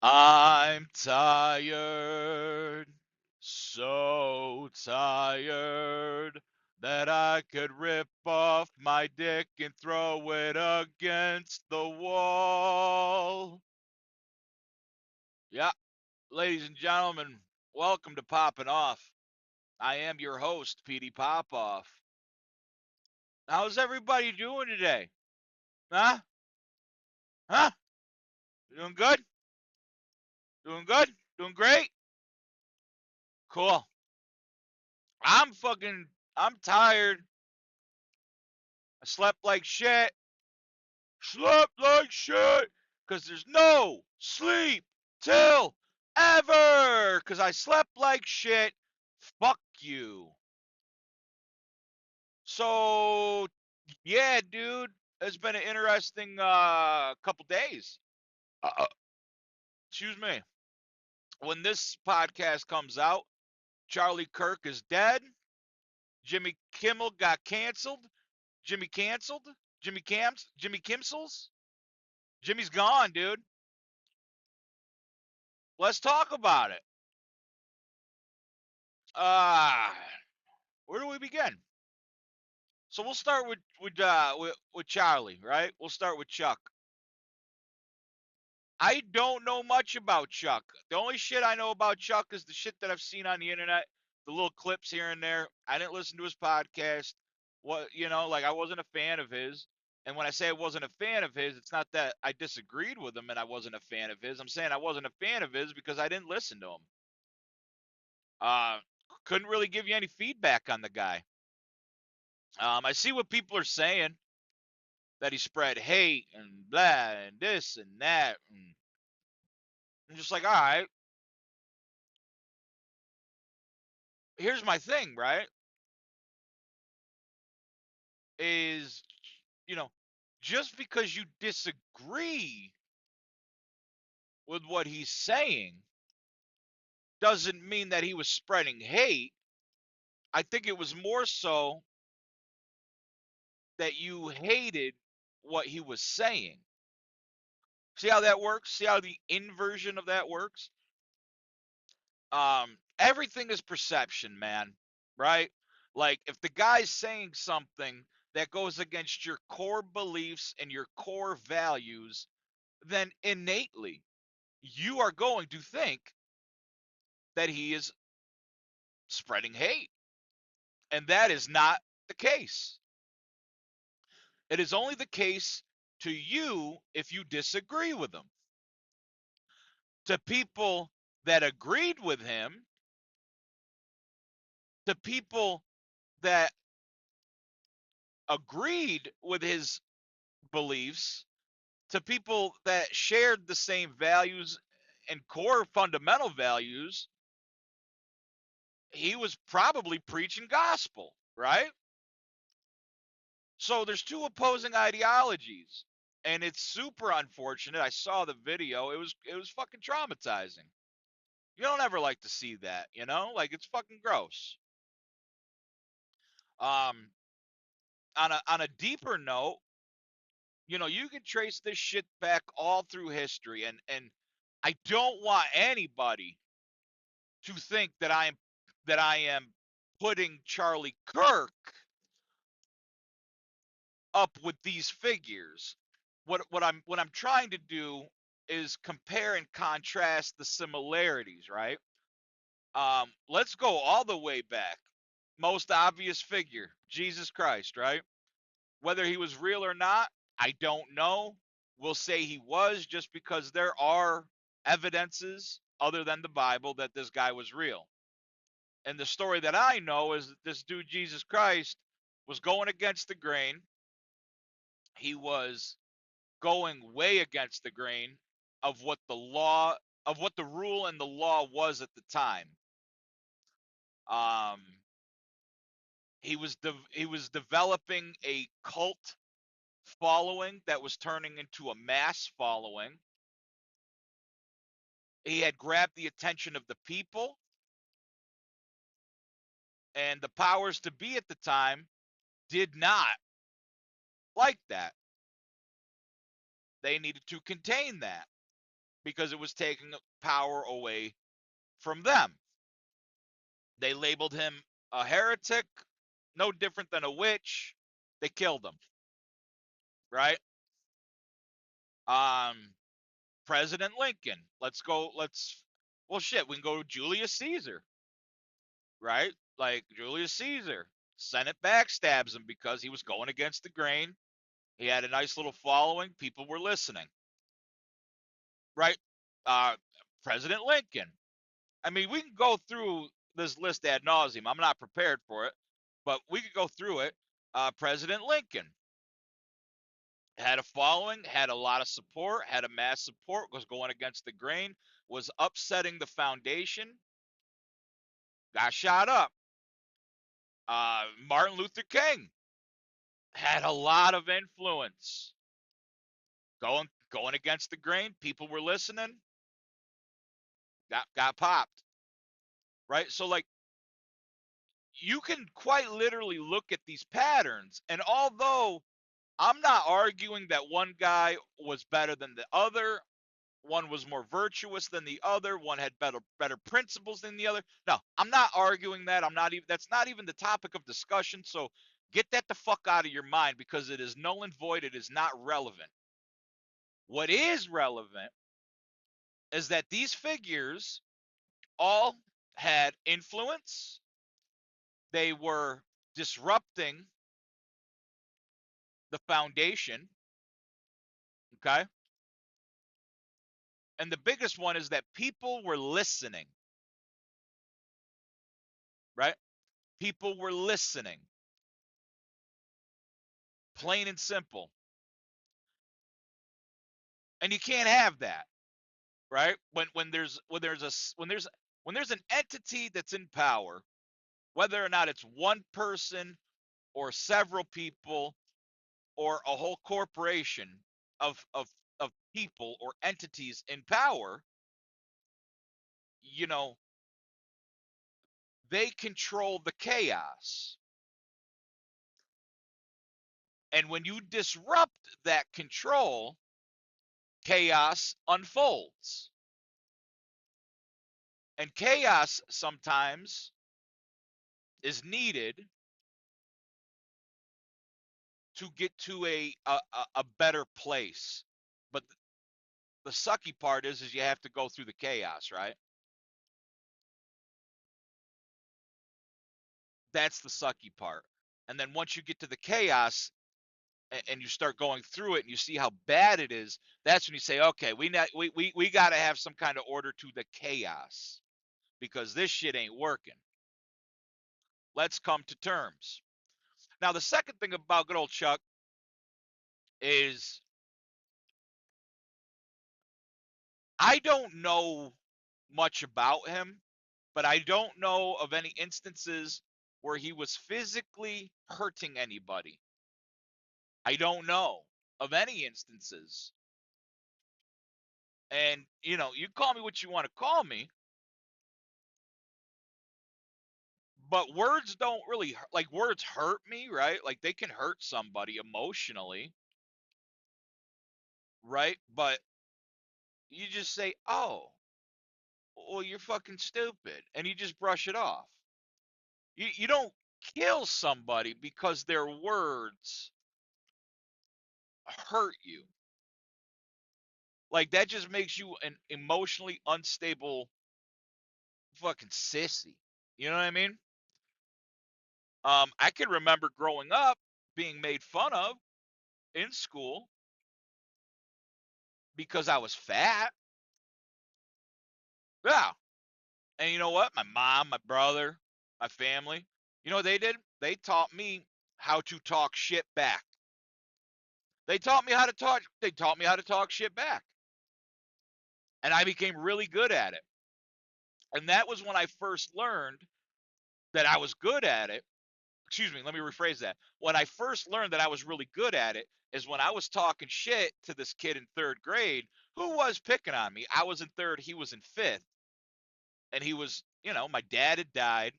I'm tired, so tired that I could rip off my dick and throw it against the wall. Yeah, ladies and gentlemen, welcome to Poppin' Off. I am your host, Pd PopOff. How's everybody doing today? Huh? Huh? Doing good? Doing good? Doing great? Cool. I'm tired. I slept like shit. Slept like shit. Because there's no sleep till ever. Because I slept like shit. Fuck you. So, yeah, dude. It's been an interesting couple days. Uh, excuse me. When this podcast comes out, Charlie Kirk is dead. Jimmy Kimmel got canceled. Jimmy canceled. Jimmy Kimsels. Jimmy's gone, dude. Let's talk about it. Uh, where do we begin? So we'll start with Charlie, right? We'll start with Chuck. I don't know much about Chuck. The only shit I know about Chuck is the shit that I've seen on the internet, the little clips here and there. I didn't listen to his podcast. Like I wasn't a fan of his. And when I say I wasn't a fan of his, it's not that I disagreed with him and I wasn't a fan of his. I'm saying I wasn't a fan of his because I didn't listen to him. Uh, couldn't really give you any feedback on the guy. I see what people are saying, that he spread hate and blah and this and that. And I'm just like, all right, here's my thing, right? Is, you know, just because you disagree with what he's saying doesn't mean that he was spreading hate. I think it was more so that you hated what he was saying. See how that works? See how the inversion of that works? Everything is perception, man, right? Like if the guy's saying something that goes against your core beliefs and your core values, then innately you are going to think that he is spreading hate. And that is not the case. It is only the case to you if you disagree with him. To people that agreed with him, to people that agreed with his beliefs, to people that shared the same values and core fundamental values, he was probably preaching gospel, right? So there's two opposing ideologies, and it's super unfortunate. I saw the video. It was fucking traumatizing. You don't ever like to see that, Like it's fucking gross. Um on a deeper note, you can trace this shit back all through history, and I don't want anybody to think that I am putting Charlie Kirk up with these figures. What I'm trying to do is compare and contrast the similarities, right? Let's go all the way back. Most obvious figure, Jesus Christ, right? Whether he was real or not, I don't know. We'll say he was, just because there are evidences other than the Bible that this guy was real. And the story that I know is that this dude, Jesus Christ, was going against the grain. He was going way against the grain of what the rule and the law was at the time. Um, he was developing a cult following that was turning into a mass following. He had grabbed the attention of the people, and the powers to be at the time did not like that. They needed to contain that. because it was taking power away from them. They labeled him a heretic, no different than a witch. They killed him, right? Um, President Lincoln. Well, shit, we can go to Julius Caesar, right? Like Julius Caesar, Senate backstabs him because he was going against the grain. He had a nice little following. People were listening, right? Uh, President Lincoln. I mean, we can go through this list ad nauseum. I'm not prepared for it, but we could go through it. President Lincoln had a following, had a lot of support, had a mass support, was going against the grain, was upsetting the foundation, got shot up. Martin Luther King had a lot of influence, going against the grain. People were listening, got popped, right? So like you can quite literally look at these patterns, and although I'm not arguing that one guy was better than the other, one was more virtuous than the other, one had better principles than the other. No, I'm not arguing that. I'm not even That's not even the topic of discussion. So get that the fuck out of your mind because it is null and void. It is not relevant. What is relevant is that these figures all had influence. They were disrupting the foundation, okay? And the biggest one is that people were listening, right? People were listening. Plain and simple. And you can't have that, right? When there's an entity that's in power, whether or not it's one person or several people or a whole corporation of people or entities in power, you know, they control the chaos. And when you disrupt that control, chaos unfolds. And chaos sometimes is needed to get to a better place. But the sucky part is you have to go through the chaos, right? That's the sucky part. And then once you get to the chaos and you start going through it and you see how bad it is, that's when you say, okay, we got to have some kind of order to the chaos because this shit ain't working. Let's come to terms. Now, the second thing about good old Chuck is I don't know much about him, but I don't know of any instances where he was physically hurting anybody. I don't know of any instances. And, you call me what you want to call me, but words don't really, like, words hurt me, right? Like, they can hurt somebody emotionally, right? But you just say, oh, well, you're fucking stupid. And you just brush it off. You don't kill somebody because their words hurt you. Like that just makes you an emotionally unstable fucking sissy. You know what I mean? I can remember growing up being made fun of in school because I was fat. Yeah. And you know what? My mom, my brother, my family, you know what they did? They taught me how to talk shit back. They taught me how to talk shit back. And I became really good at it. And that was when I first learned that I was good at it. Excuse me, let me rephrase that. When I first learned that I was really good at it is when I was talking shit to this kid in third grade who was picking on me. I was in third, he was in fifth. And he was, my dad had died.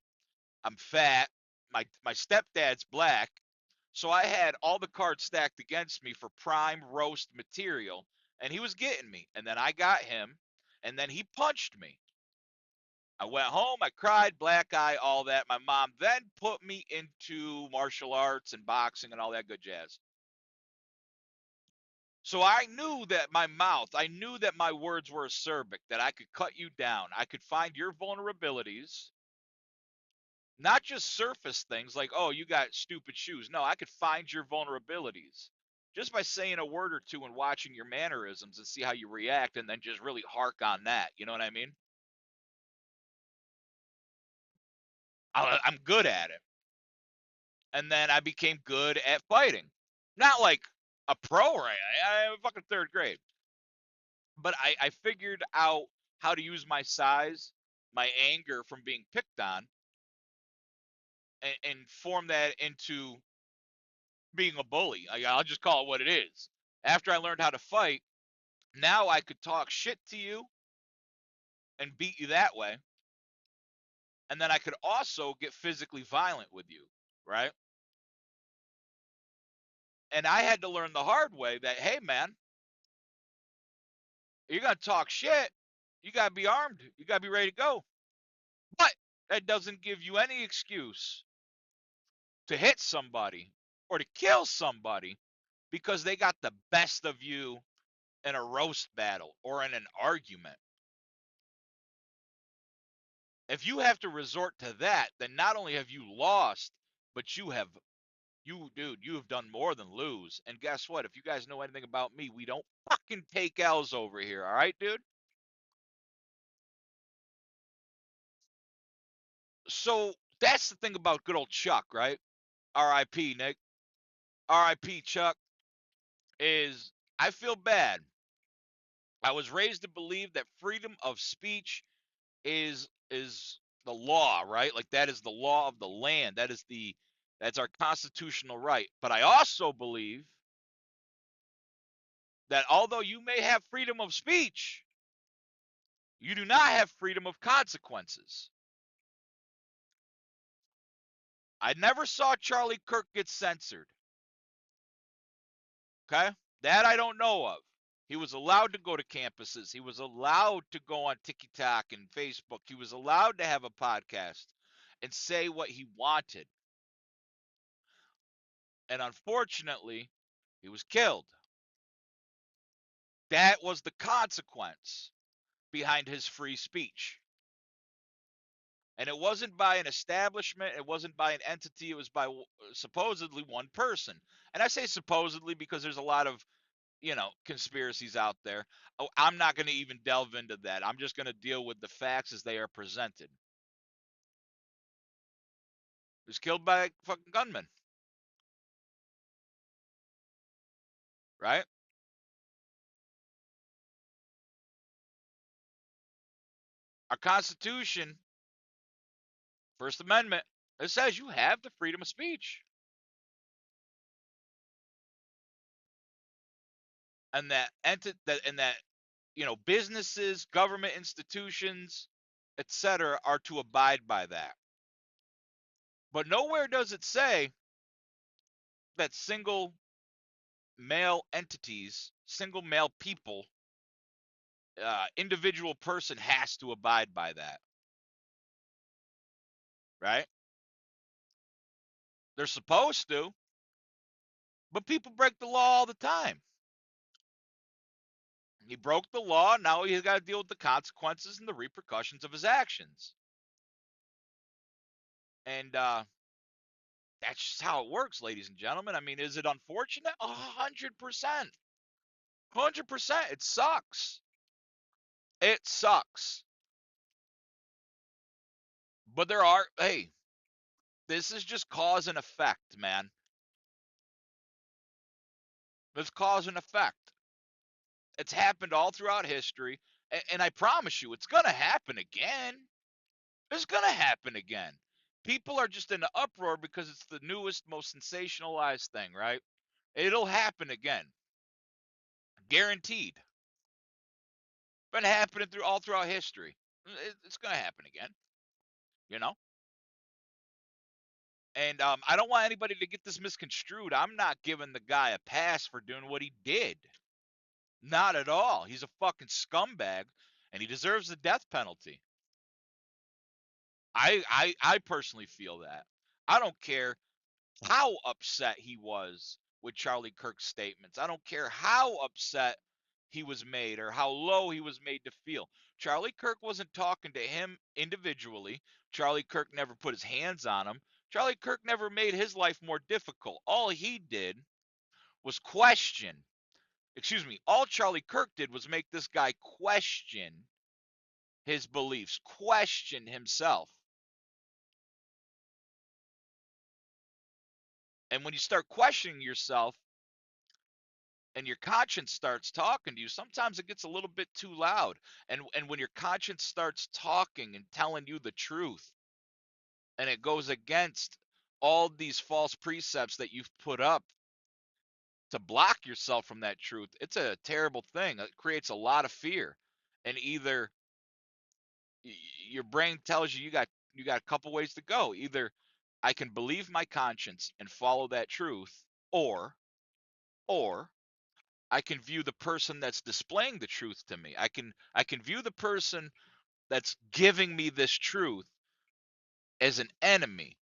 I'm fat. My stepdad's black. So I had all the cards stacked against me for prime roast material. And he was getting me. And then I got him. And then he punched me. I went home, I cried, black eye, all that. My mom then put me into martial arts and boxing and all that good jazz. So I knew that my mouth, I knew that my words were acerbic, that I could cut you down. I could find your vulnerabilities, not just surface things like, oh, you got stupid shoes. No, I could find your vulnerabilities just by saying a word or two and watching your mannerisms and see how you react and then just really hark on that. You know what I mean? I'm good at it. And then I became good at fighting. Not like a pro, right? I fucking third grade. But I figured out how to use my size, my anger from being picked on, and form that into being a bully. I'll just call it what it is. After I learned how to fight, now I could talk shit to you and beat you that way. And then I could also get physically violent with you, right? And I had to learn the hard way that, hey, man, you're going to talk shit. You got to be armed. You got to be ready to go. But that doesn't give you any excuse to hit somebody or to kill somebody because they got the best of you in a roast battle or in an argument. If you have to resort to that, then not only have you lost, but you have done more than lose. And guess what? If you guys know anything about me, we don't fucking take L's over here, all right, dude? So that's the thing about good old Chuck, right? R.I.P. Nick. R.I.P. Chuck. Is I feel bad. I was raised to believe that freedom of speech is the law, right? Like that is the law of the land. That's our constitutional right. But I also believe that although you may have freedom of speech, you do not have freedom of consequences. I never saw Charlie Kirk get censored. Okay? That I don't know of. He was allowed to go to campuses. He was allowed to go on TikTok and Facebook. He was allowed to have a podcast and say what he wanted. And unfortunately, he was killed. That was the consequence behind his free speech. And it wasn't by an establishment, it wasn't by an entity, it was by supposedly one person. And I say supposedly because there's a lot of, conspiracies out there. Oh, I'm not going to even delve into that. I'm just going to deal with the facts as they are presented. He was killed by a fucking gunman, right? Our Constitution, First Amendment, it says you have the freedom of speech. And businesses, government institutions, etc., are to abide by that. But nowhere does it say that single male entities, single male people, individual person has to abide by that, right? They're supposed to, but people break the law all the time. He broke the law. Now he's got to deal with the consequences and the repercussions of his actions. And that's just how it works, ladies and gentlemen. I mean, is it unfortunate? 100%. 100%. It sucks. It sucks. But hey, this is just cause and effect, man. It's cause and effect. It's happened all throughout history. And I promise you, it's going to happen again. It's going to happen again. People are just in an uproar because it's the newest, most sensationalized thing, right? It'll happen again. Guaranteed. Been happening all throughout history. It's going to happen again, you know? And I don't want anybody to get this misconstrued. I'm not giving the guy a pass for doing what he did. Not at all. He's a fucking scumbag. and he deserves the death penalty. I personally feel that. I don't care how upset he was with Charlie Kirk's statements. I don't care how upset he was made or how low he was made to feel. Charlie Kirk wasn't talking to him individually. Charlie Kirk never put his hands on him. Charlie Kirk never made his life more difficult. All he did was question. Excuse me. All Charlie Kirk did was make this guy question his beliefs, question himself. And when you start questioning yourself, and your conscience starts talking to you, sometimes it gets a little bit too loud. And when your conscience starts talking and telling you the truth, and it goes against all these false precepts that you've put up to block yourself from that truth, it's a terrible thing. It creates a lot of fear. And either your brain tells you you got a couple ways to go. Either I can believe my conscience and follow that truth, or I can view the person that's displaying the truth to me. I can view the person that's giving me this truth as an enemy.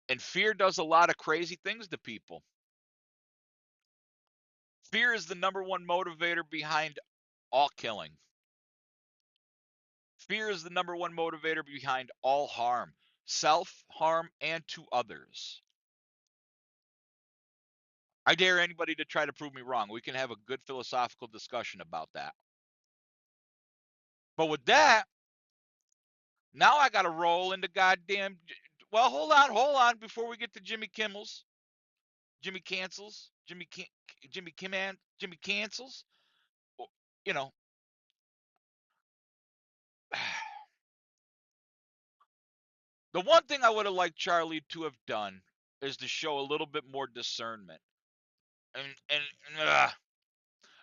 And fear does a lot of crazy things to people. Fear is the number one motivator behind all killing. Fear is the number one motivator behind all harm, self-harm and to others. I dare anybody to try to prove me wrong. We can have a good philosophical discussion about that. But with that, now I got to roll into goddamn. Well, hold on. Before we get to Jimmy Kimmel's, Jimmy cancels, Jimmy Kimman, Jimmy cancels. You know, the one thing I would have liked Charlie to have done is to show a little bit more discernment. And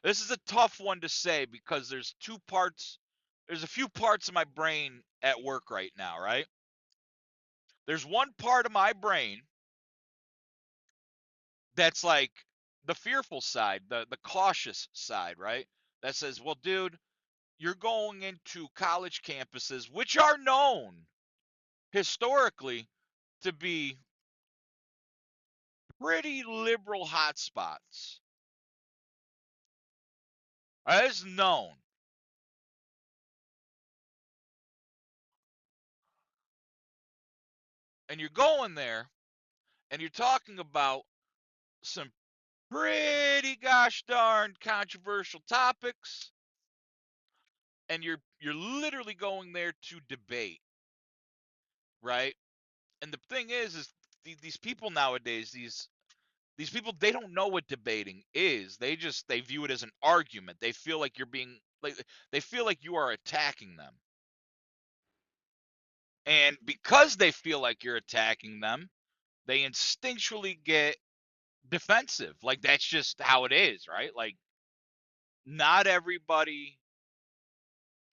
this is a tough one to say because there's two parts. There's a few parts of my brain at work right now, right? There's one part of my brain that's like the fearful side, the cautious side, right? That says, well, dude, you're going into college campuses, which are known historically to be pretty liberal hotspots. It's known. And you're going there and you're talking about some pretty gosh darn controversial topics, and you're literally going there to debate, right? And the thing is these people nowadays, these people, they don't know what debating is. They view it as an argument. They feel like you're being like they feel like you are attacking them. And because they feel like you're attacking them, they instinctually get defensive. Like that's just how it is, right? Like not everybody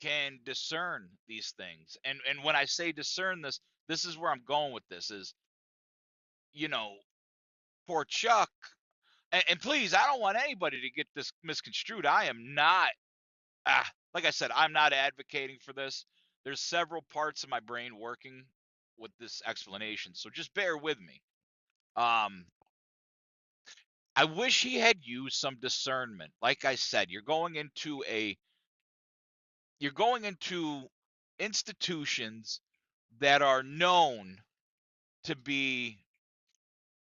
can discern these things. And when I say discern this is where I'm going with this is, you know, for Chuck, and please, I don't want anybody to get this misconstrued. I am not like I said, I'm not advocating for this. There's several parts of my brain working with this explanation, so just bear with me. Um, I wish he had used some discernment. Like I said, you're going into institutions that are known to be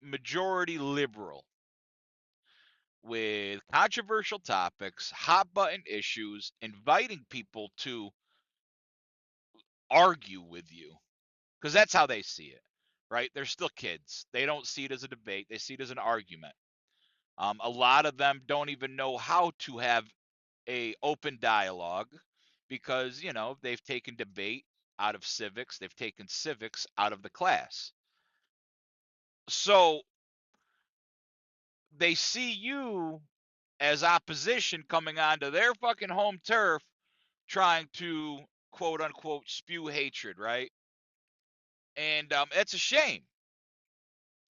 majority liberal with controversial topics, hot button issues, inviting people to argue with you because that's how they see it, right? They're still kids. They don't see it as a debate. They see it as an argument. A lot of them don't even know how to have a open dialogue because they've taken debate out of civics. They've taken civics out of the class. So they see you as opposition coming onto their fucking home turf trying to quote unquote spew hatred, right? And it's a shame.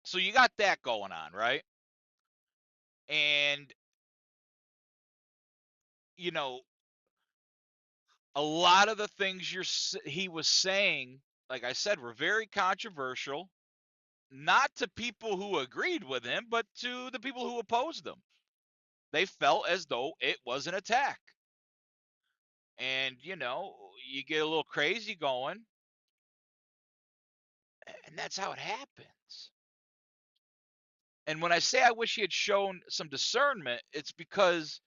So you got that going on, right? And you know, a lot of the things he was saying, like I said, were very controversial, not to people who agreed with him, but to the people who opposed him. They felt as though it was an attack. And, you get a little crazy going, and that's how it happens. And when I say I wish he had shown some discernment, it's because,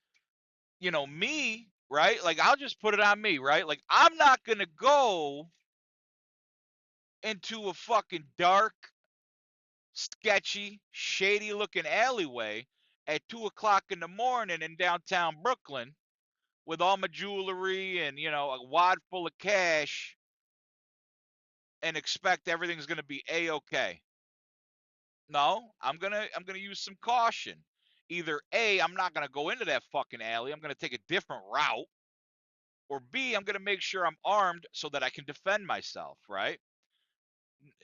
me, right? Like, I'll just put it on me, right? Like, I'm not going to go into a fucking dark, sketchy, shady looking alleyway at 2 o'clock in the morning in downtown Brooklyn with all my jewelry and, a wad full of cash and expect everything's going to be a-okay. No, I'm gonna use some caution. Either A, I'm not gonna go into that fucking alley. I'm gonna take a different route. Or B, I'm gonna make sure I'm armed so that I can defend myself, right?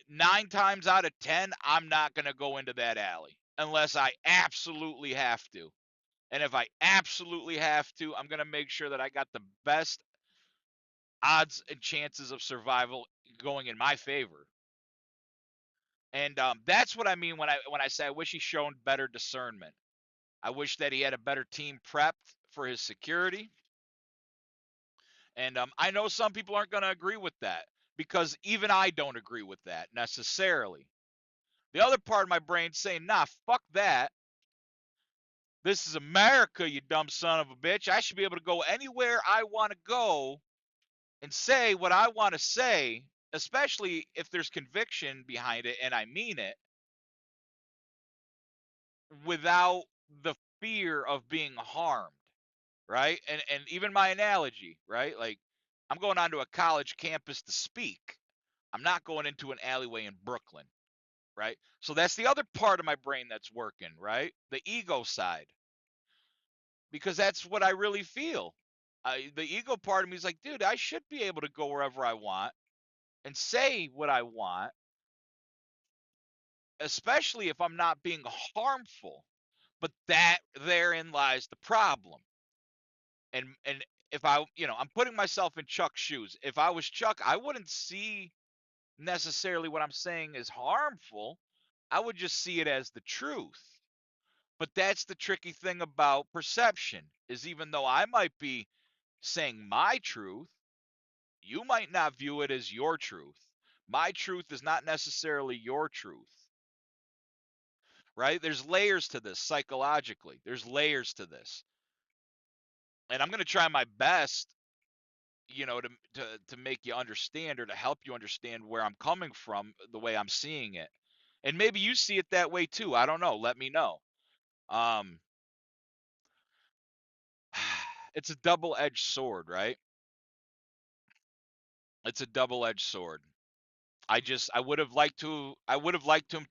9 times out of 10, I'm not gonna go into that alley unless I absolutely have to. And if I absolutely have to, I'm gonna make sure that I got the best odds and chances of survival going in my favor. And that's what I mean when I say I wish he shown better discernment. I wish that he had a better team prepped for his security. And I know some people aren't going to agree with that because even I don't agree with that necessarily. The other part of my brain's saying, nah, fuck that. This is America, you dumb son of a bitch. I should be able to go anywhere I want to go and say what I want to say, especially if there's conviction behind it and I mean it, without the fear of being harmed. Right? And even my analogy, right? Like, I'm going onto a college campus to speak. I'm not going into an alleyway in Brooklyn, right? So that's the other part of my brain that's working, right? The ego side. Because that's what I really feel. The ego part of me is like, dude, I should be able to go wherever I want and say what I want, especially if I'm not being harmful. But that therein lies the problem. And if I'm putting myself in Chuck's shoes. If I was Chuck, I wouldn't see necessarily what I'm saying as harmful. I would just see it as the truth. But that's the tricky thing about perception, is even though I might be saying my truth, you might not view it as your truth. My truth is not necessarily your truth. Right? There's layers to this psychologically. There's layers to this. And I'm going to try my best to make you understand, or to help you understand where I'm coming from, the way I'm seeing it. And maybe you see it that way too. I don't know. Let me know. Um, it's a double-edged sword, right? It's a double-edged sword. I would have liked him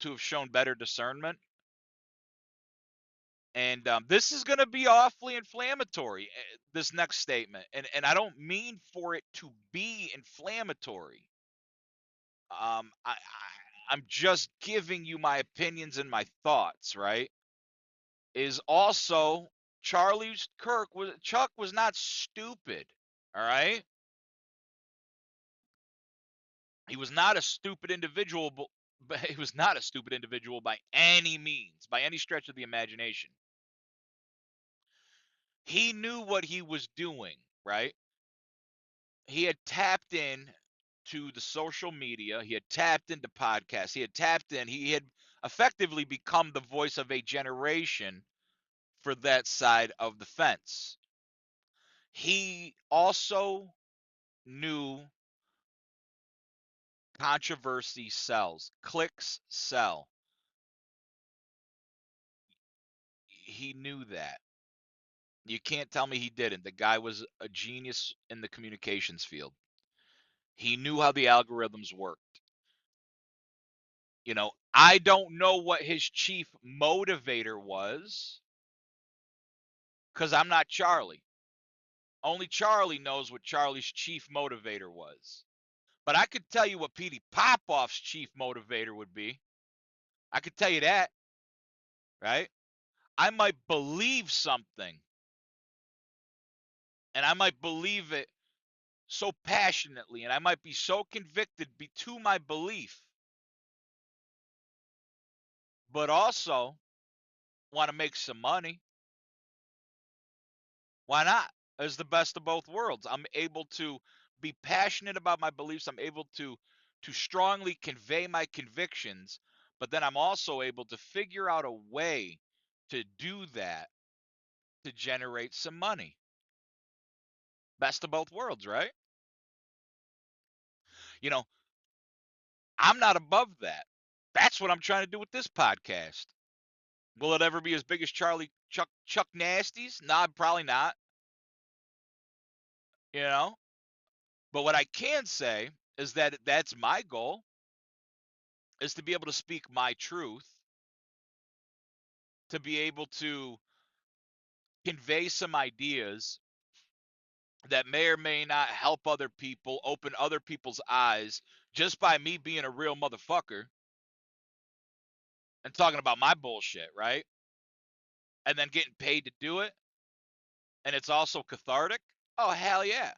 to have shown better discernment. And this is going to be awfully inflammatory, this next statement. And I don't mean for it to be inflammatory. I'm just giving you my opinions and my thoughts, right? Is also Chuck was not stupid, all right? He was not a stupid individual, but he was not a stupid individual by any means, by any stretch of the imagination. He knew what he was doing, right? He had tapped in to the social media, he had tapped into podcasts, he had effectively become the voice of a generation for that side of the fence. He also knew controversy sells, clicks sell. He knew that. You can't tell me he didn't. The guy was a genius in the communications field. He knew how the algorithms worked. I don't know what his chief motivator was because I'm not Charlie. Only Charlie knows what Charlie's chief motivator was. But I could tell you what Pd PopOff's chief motivator would be. I could tell you that, right? I might believe something And I might believe it so passionately, and I might be so convicted to my belief, but also want to make some money. Why not? As the best of both worlds. I'm able to be passionate about my beliefs. I'm able to strongly convey my convictions, but then I'm also able to figure out a way to do that to generate some money. Best of both worlds, right? You know, I'm not above that. That's what I'm trying to do with this podcast. Will it ever be as big as Chuck Nasty's? Nah, probably not. You know, but what I can say is that that's my goal, is to be able to speak my truth, to be able to convey some ideas that may or may not help other people, open other people's eyes, just by me being a real motherfucker and talking about my bullshit, right? And then getting paid to do it. And it's also cathartic. Oh, hell yeah.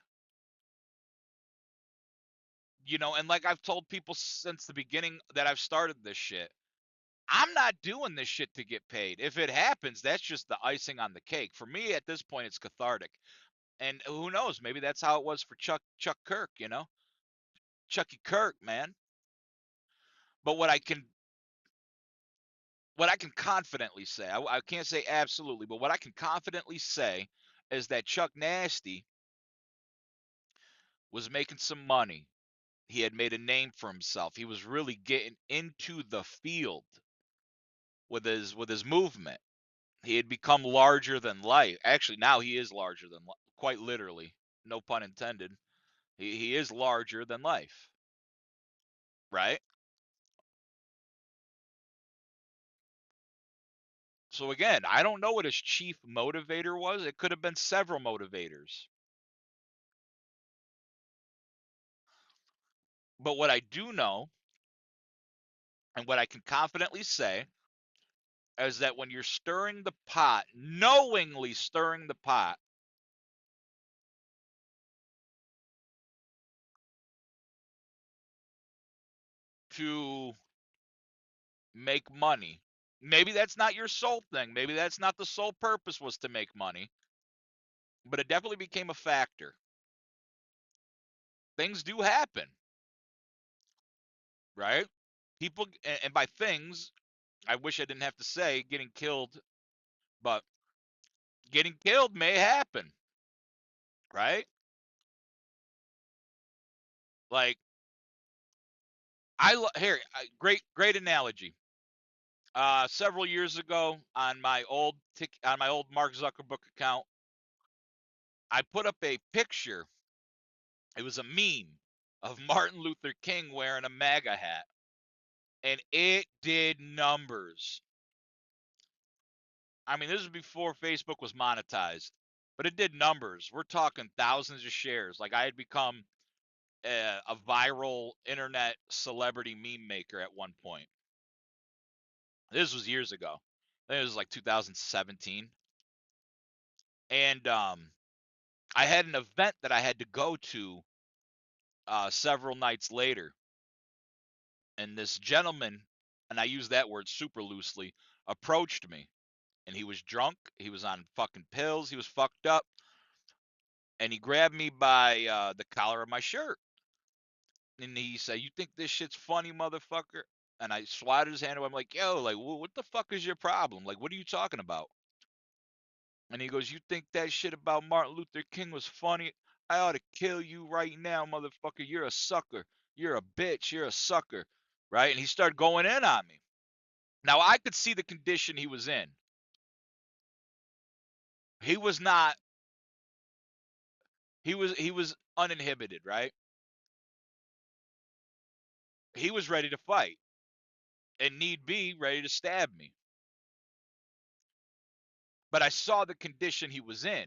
You know, and like I've told people since the beginning that I've started this shit, I'm not doing this shit to get paid. If it happens, that's just the icing on the cake. For me, at this point, it's cathartic. And who knows? Maybe that's how it was for Chuck Kirk. You know, Chucky Kirk, man. But what I can confidently say, I can't say absolutely, but what I can confidently say is that Chuck Nasty was making some money. He had made a name for himself. He was really getting into the field with his movement. He had become larger than life. Actually, now he is larger than life, quite literally. No pun intended. He is larger than life, right? So again, I don't know what his chief motivator was. It could have been several motivators. But what I do know, and what I can confidently say, is that when you're stirring the pot, knowingly stirring the pot, to make money, maybe that's not your sole thing. Maybe that's not the sole purpose, was to make money, but it definitely became a factor. Things do happen, right? People, and by things, I wish I didn't have to say getting killed, but getting killed may happen, right? Like, here, great analogy. Several years ago, on my old Mark Zuckerberg account, I put up a picture. It was a meme of Martin Luther King wearing a MAGA hat, and it did numbers. I mean, this was before Facebook was monetized, but it did numbers. We're talking thousands of shares. Like, I had become a viral internet celebrity meme maker at one point. This was years ago. I think it was like 2017. And I had an event that I had to go to several nights later. And this gentleman, and I use that word super loosely, approached me. And he was drunk. He was on fucking pills. He was fucked up. And he grabbed me by the collar of my shirt. And he said, "You think this shit's funny, motherfucker?" And I swatted his hand away. I'm like, "Yo, like, what the fuck is your problem? Like, what are you talking about?" And he goes, "You think that shit about Martin Luther King was funny? I ought to kill you right now, motherfucker. You're a sucker. You're a bitch. You're a sucker." Right? And he started going in on me. Now, I could see the condition he was in. He was not, he was uninhibited, right? He was ready to fight, and need be ready to stab me. But I saw the condition he was in.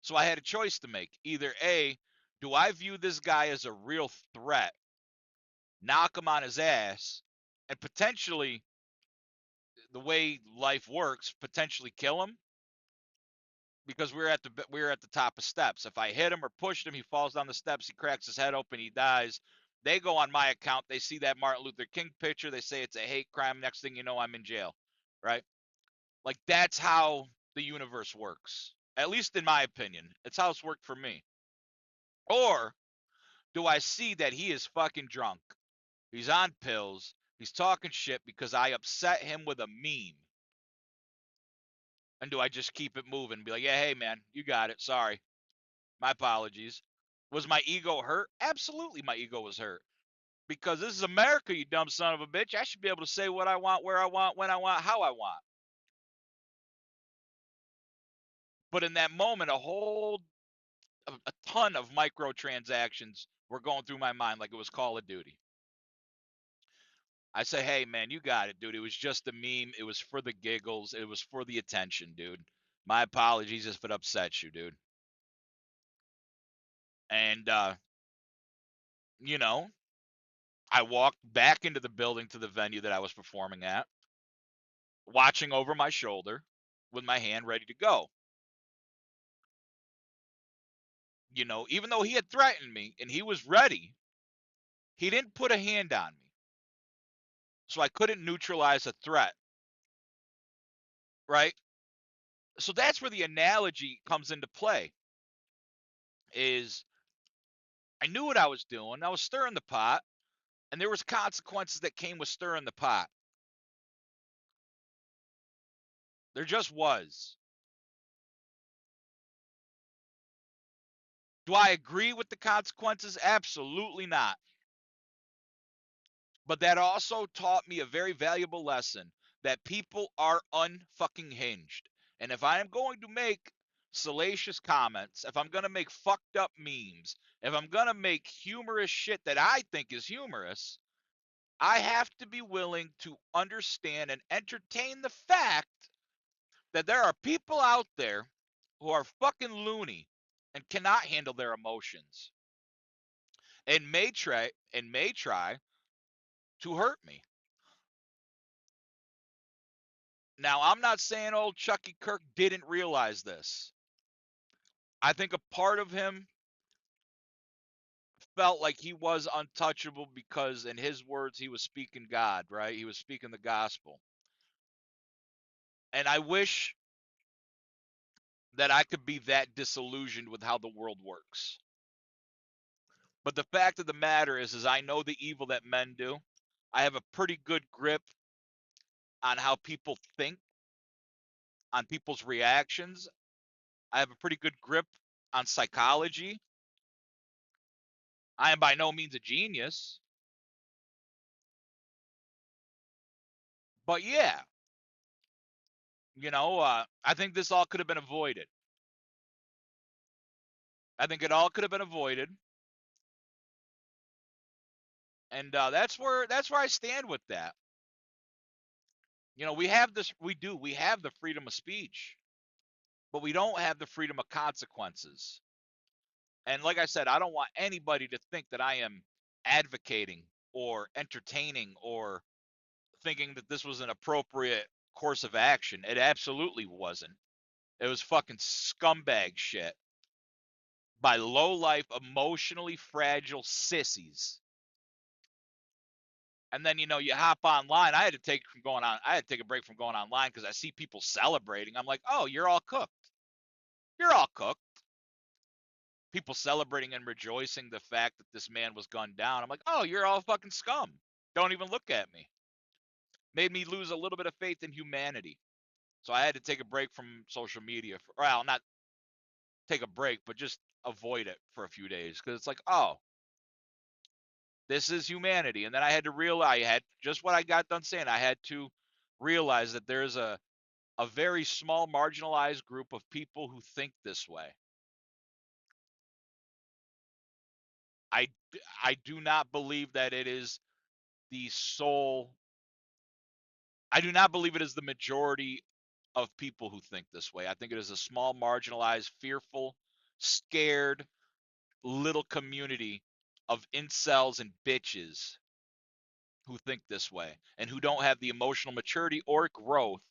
So I had a choice to make. Either A, do I view this guy as a real threat, knock him on his ass, and potentially, the way life works, potentially kill him? because we were at the top of steps. If I hit him or pushed him, he falls down the steps, he cracks his head open, he dies. They go on my account, they see that Martin Luther King picture, they say it's a hate crime. Next thing you know, I'm in jail, right? Like that's how the universe works. At least in my opinion, it's how it's worked for me. Or do I see that he is fucking drunk? He's on pills. He's talking shit because I upset him with a meme. And do I just keep it moving and be like, yeah, hey, man, you got it. Sorry. My apologies. Was my ego hurt? Absolutely, my ego was hurt. Because this is America, you dumb son of a bitch. I should be able to say what I want, where I want, when I want, how I want. But in that moment, a ton of microtransactions were going through my mind like it was Call of Duty. I say, hey, man, you got it, dude. It was just a meme. It was for the giggles. It was for the attention, dude. My apologies if it upsets you, dude. And, you know, I walked back into the building to the venue that I was performing at, watching over my shoulder with my hand ready to go. You know, even though he had threatened me and he was ready, he didn't put a hand on me. So I couldn't neutralize a threat, right? So that's where the analogy comes into play is I knew what I was doing. I was stirring the pot and there was consequences that came with stirring the pot. There just was. Do I agree with the consequences? Absolutely not. But that also taught me a very valuable lesson that people are unfucking hinged. And if I am going to make salacious comments, if I'm going to make fucked up memes, if I'm going to make humorous shit that I think is humorous, I have to be willing to understand and entertain the fact that there are people out there who are fucking loony and cannot handle their emotions and may try to hurt me. Now, I'm not saying old Chucky Kirk didn't realize this. I think a part of him felt like he was untouchable because, in his words, he was speaking God, right? He was speaking the gospel. And I wish that I could be that disillusioned with how the world works. But the fact of the matter is I know the evil that men do. I have a pretty good grip on how people think, on people's reactions. I have a pretty good grip on psychology. I am by no means a genius, but yeah, I think this all could have been avoided. I think it all could have been avoided, and that's where I stand with that. We have this, we have the freedom of speech, but we don't have the freedom of consequences. And like I said, I don't want anybody to think that I am advocating or entertaining or thinking that this was an appropriate course of action. It absolutely wasn't. It was fucking scumbag shit by low life, emotionally fragile sissies. And then you hop online. I had to take a break from going online because I see people celebrating. I'm like, oh, you're all cooked. You're all cooked. People celebrating and rejoicing the fact that this man was gunned down. I'm like, oh, you're all fucking scum. Don't even look at me. Made me lose a little bit of faith in humanity. So I had to take a break from social media. Well, not take a break, but just avoid it for a few days because it's like, oh, this is humanity. And then I had to realize, I had just what I got done saying. I had to realize that there's a very small marginalized group of people who think this way. I, I do not believe that it is the sole, I do not believe it is the majority of people who think this way. I think it is a small, marginalized, fearful, scared little community of incels and bitches who think this way and who don't have the emotional maturity or growth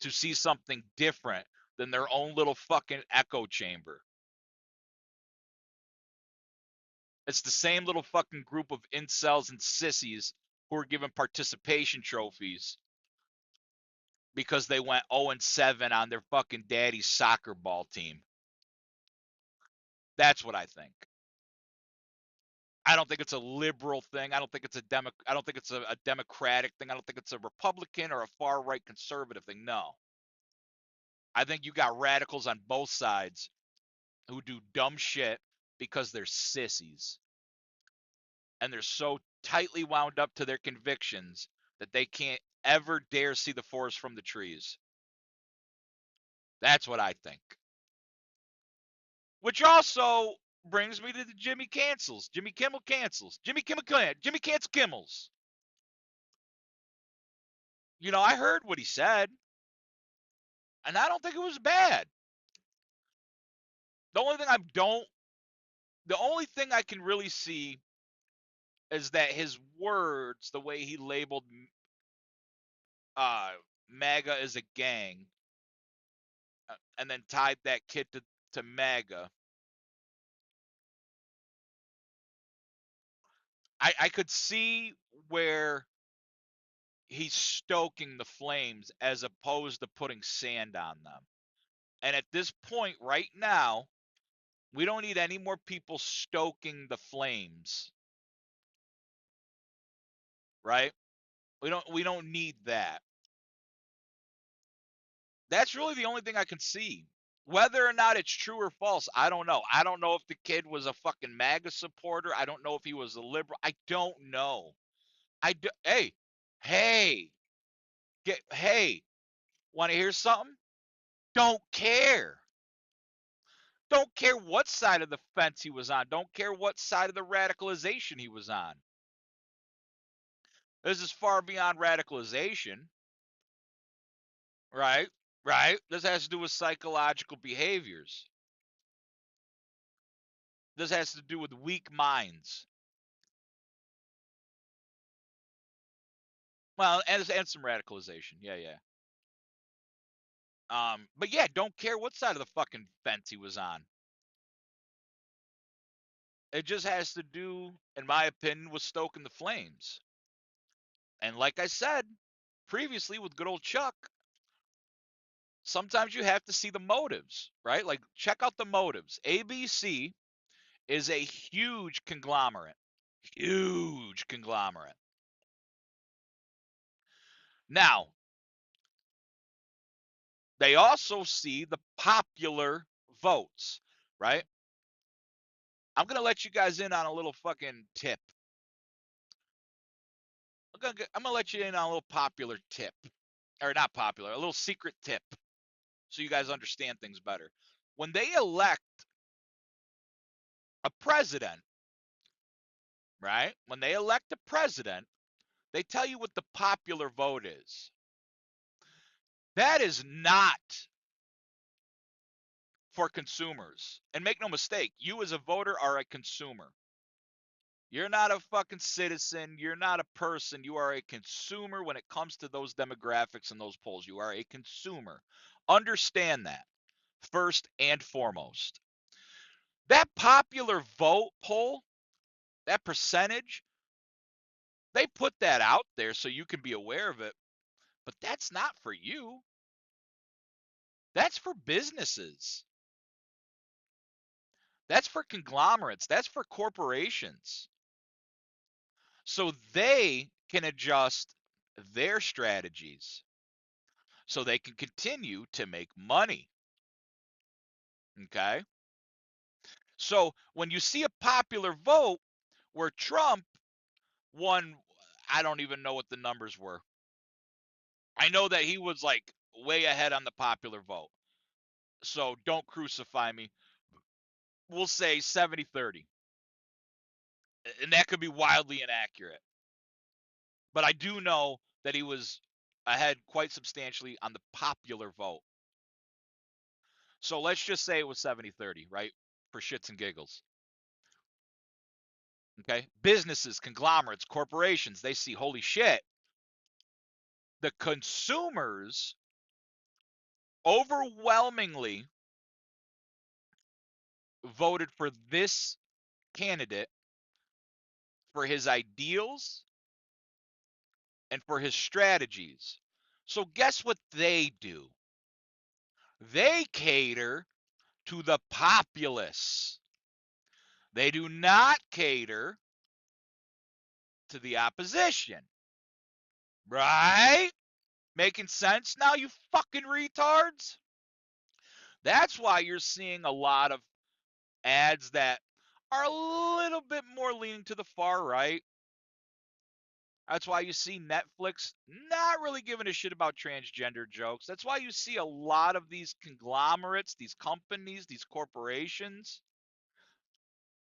to see something different than their own little fucking echo chamber. It's the same little fucking group of incels and sissies who are given participation trophies because they went 0-7 on their fucking daddy's soccer ball team. That's what I think. I don't think it's a liberal thing. I don't think it's I don't think it's a democratic thing. I don't think it's a Republican or a far right conservative thing. No. I think you got radicals on both sides who do dumb shit because they're sissies. And they're so tightly wound up to their convictions that they can't ever dare see the forest from the trees. That's what I think. Which also brings me to the Jimmy cancels. Jimmy Kimmel cancels. Jimmy cancel Kimmels. You know, I heard what he said, and I don't think it was bad. The only thing I can really see is that his words, the way he labeled MAGA as a gang, and then tied that kid to MAGA. I could see where he's stoking the flames as opposed to putting sand on them. And at this point right now, we don't need any more people stoking the flames. Right? We don't need that. That's really the only thing I can see. Whether or not it's true or false, I don't know. I don't know if the kid was a fucking MAGA supporter. I don't know if he was a liberal. I don't know. Hey, hey, want to hear something? Don't care. Don't care what side of the fence he was on. Don't care what side of the radicalization he was on. This is far beyond radicalization. Right? Right? This has to do with psychological behaviors. This has to do with weak minds. Well, and some radicalization. Yeah. But yeah, don't care what side of the fucking fence he was on. It just has to do, in my opinion, with stoking the flames. And like I said previously with good old Chuck, sometimes you have to see the motives, right? Like, check out the motives. ABC is a huge conglomerate. Huge conglomerate. Now, they also see the popular votes, right? I'm going to let you guys in on a little fucking tip. I'm going to let you in on a little popular tip. Or not popular, a little secret tip. So you guys understand things better. When they elect a president, right? When they elect a president, they tell you what the popular vote is. That is not for consumers. And make no mistake, you as a voter are a consumer. You're not a fucking citizen. You're not a person. You are a consumer when it comes to those demographics and those polls. You are a consumer. Understand that first and foremost. That popular vote poll, that percentage, they put that out there so you can be aware of it. But that's not for you. That's for businesses. That's for conglomerates. That's for corporations. So they can adjust their strategies so they can continue to make money. Okay? So when you see a popular vote where Trump won, I don't even know what the numbers were. I know that he was like way ahead on the popular vote. So don't crucify me. We'll say 70-30. And that could be wildly inaccurate. But I do know that he was ahead quite substantially on the popular vote. So let's just say it was 70-30, right? For shits and giggles. Okay? Businesses, conglomerates, corporations, they see, holy shit. The consumers overwhelmingly voted for this candidate for his ideals and for his strategies. So, guess what they do? They cater to the populace. They do not cater to the opposition. Right? Making sense now, you fucking retards? That's why you're seeing a lot of ads that are a little bit more leaning to the far right. That's why you see Netflix not really giving a shit about transgender jokes. That's why you see a lot of these conglomerates, these companies, these corporations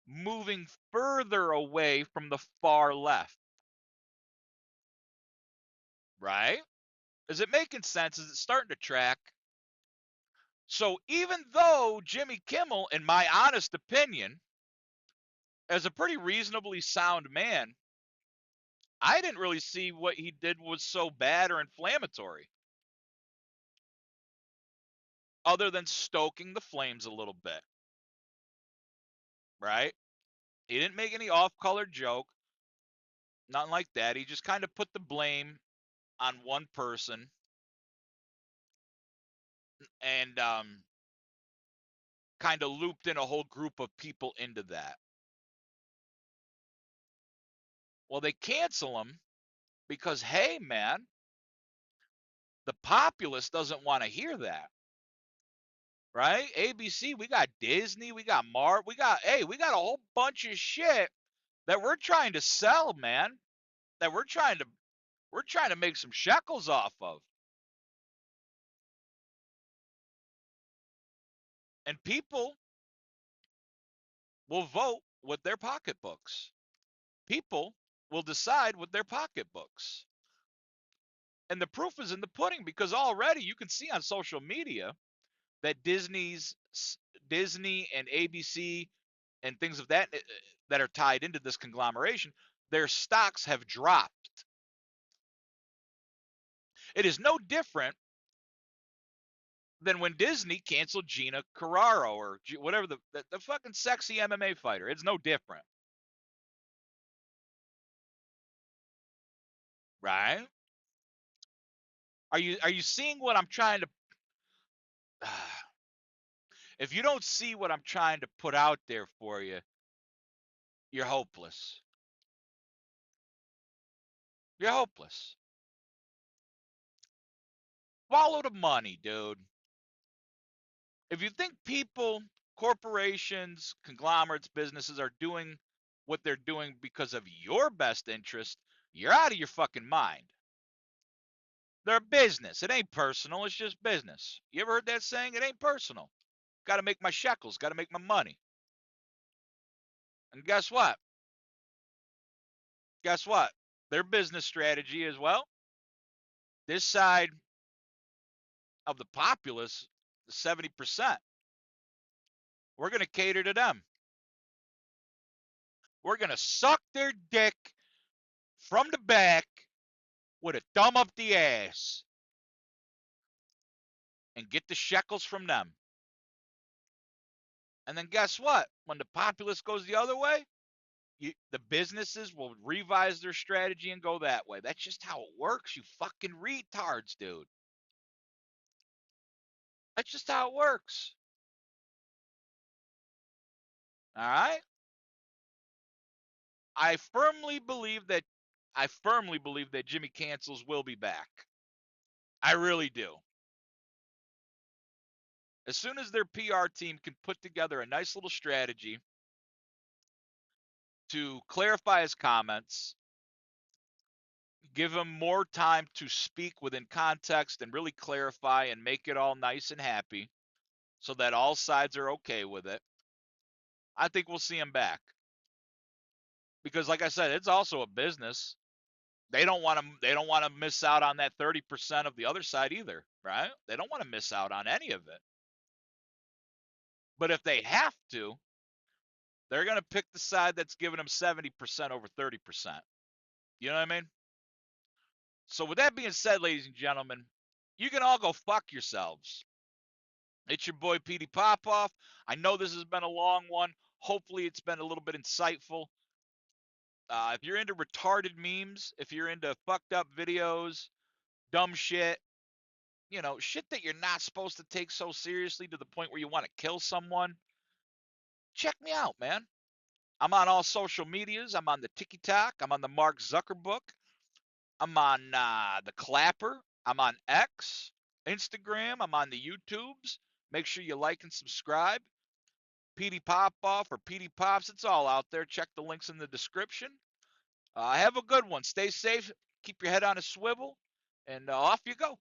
moving further away from the far left. Right? Is it making sense? Is it starting to track? So even though Jimmy Kimmel, in my honest opinion, as a pretty reasonably sound man, I didn't really see what he did was so bad or inflammatory, other than stoking the flames a little bit, right? He didn't make any off-color joke, nothing like that. He just kind of put the blame on one person and kind of looped in a whole group of people into that. Well, they cancel him because, hey, man, the populace doesn't want to hear that, right? ABC, we got Disney, we got we got a whole bunch of shit that we're trying to sell, man. That we're trying to make some shekels off of. And people will vote with their pocketbooks. People will decide with their pocketbooks. And the proof is in the pudding because already you can see on social media that Disney and ABC and things of that are tied into this conglomeration, their stocks have dropped. It is no different than when Disney canceled Gina Carraro or whatever the fucking sexy MMA fighter. It's no different, right? Are you seeing what I'm trying to? If you don't see what I'm trying to put out there for you, you're hopeless. You're hopeless. Follow the money, dude. If you think people, corporations, conglomerates, businesses are doing what they're doing because of your best interest, you're out of your fucking mind. They're a business. It ain't personal. It's just business. You ever heard that saying? It ain't personal. Got to make my shekels. Got to make my money. And guess what? Guess what? Their business strategy is, well, this side of the populace, 70%, we're going to cater to them. We're going to suck their dick from the back with a thumb up the ass and get the shekels from them. And then guess what? When the populace goes the other way, the businesses will revise their strategy and go that way. That's just how it works, you fucking retards, dude. That's just how it works. All right? I firmly believe that Jimmy Cancels will be back. I really do. As soon as their PR team can put together a nice little strategy to clarify his comments, give him more time to speak within context and really clarify and make it all nice and happy so that all sides are okay with it, I think we'll see him back. Because like I said, it's also a business. They don't want to miss out on that 30% of the other side either, right? They don't want to miss out on any of it. But if they have to, they're going to pick the side that's giving them 70% over 30%. You know what I mean? So with that being said, ladies and gentlemen, you can all go fuck yourselves. It's your boy PD PopOff. I know this has been a long one. Hopefully, it's been a little bit insightful. If you're into retarded memes, if you're into fucked up videos, dumb shit, shit that you're not supposed to take so seriously to the point where you want to kill someone, check me out, man. I'm on all social medias. I'm on the Tik Tok. I'm on the Mark Zuckerberg. I'm on the Clapper. I'm on X, Instagram. I'm on the YouTubes. Make sure you like and subscribe. PD PopOff or PD Pops. It's all out there. Check the links in the description. Have a good one. Stay safe. Keep your head on a swivel. And off you go.